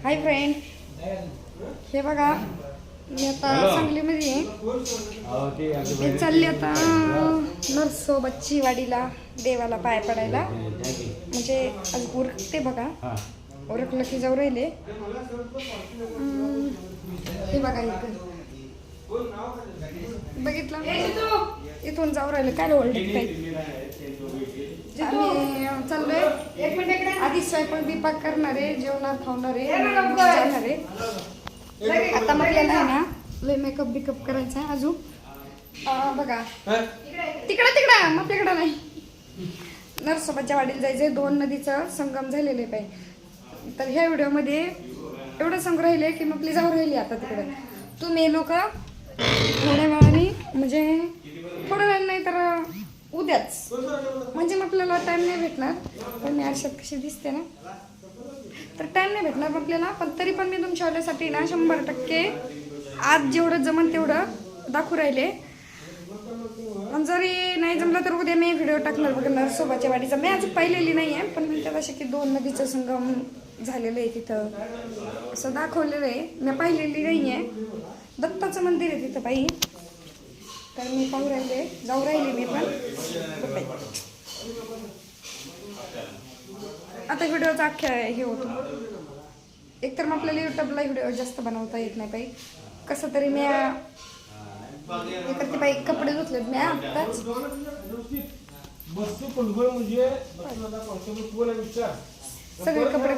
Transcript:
Hi friend, हे बघा मी आता सांगलीमध्ये आहे. मी चालली आता नरसोबाची वाडीला देवाला पाय पडायला. म्हणजे आज उरकते बघा, उरकलं की जाऊ राहिले. हे बघा इथं बघितलं, इथून जाऊ राहिले. काय ओळख काही आम्ही चाललोय. आधी स्वयंपाक बिपाक करणारे, जेवणार खावणारे, जाणारे. आता आपल्याला आहे ना लय मेकअप बिकअप करायचा आहे अजून. बघा तिकडं आपल्याकडं नाही. नरसोबाच्या वाडीला जायचंय. 2 नदीचं संगम झालेले पाहिजे. तर ह्या व्हिडिओमध्ये एवढं सांगू राहिले की मग आपली जाऊ राहिली आता तिकडे. तुम्ही लोक थोड्या वेळाने, म्हणजे थोड्या वेळ नाही तर उद्याच, म्हणजे मग आपल्याला टाइम नाही भेटणार. पण मी आरशात कशी दिसते ना, तर टाइम नाही भेटणार आपल्याला. पण तरी पण मी तुमच्या वाल्यासाठी ना 100% आज जेवढं जमन तेवढं दाखवू राहिले. पण जरी नाही जमलं तर उद्या मी व्हिडिओ टाकणार बघा नरसोबाच्या वाडीचा. मी अजून पाहिलेली नाही आहे, पण म्हणतात असे की 2 नदीचं संगम झालेलं आहे तिथं, असं दाखवलेलं आहे. मी पाहिलेली नाही आहे. दत्ताचं मंदिर आहे तिथं बाई. तर मी पाहू राहिले, जाऊ राहिले मी पण. आता व्हिडिओचा अख्ख्या हे होतो. एकतर मग आपल्याला यूट्यूबला व्हिडिओ जास्त बनवता येत नाही बाई. कसं तरी मी करते बाई. कपडे धुतलेत मी आत्ताच. सगळे कपडे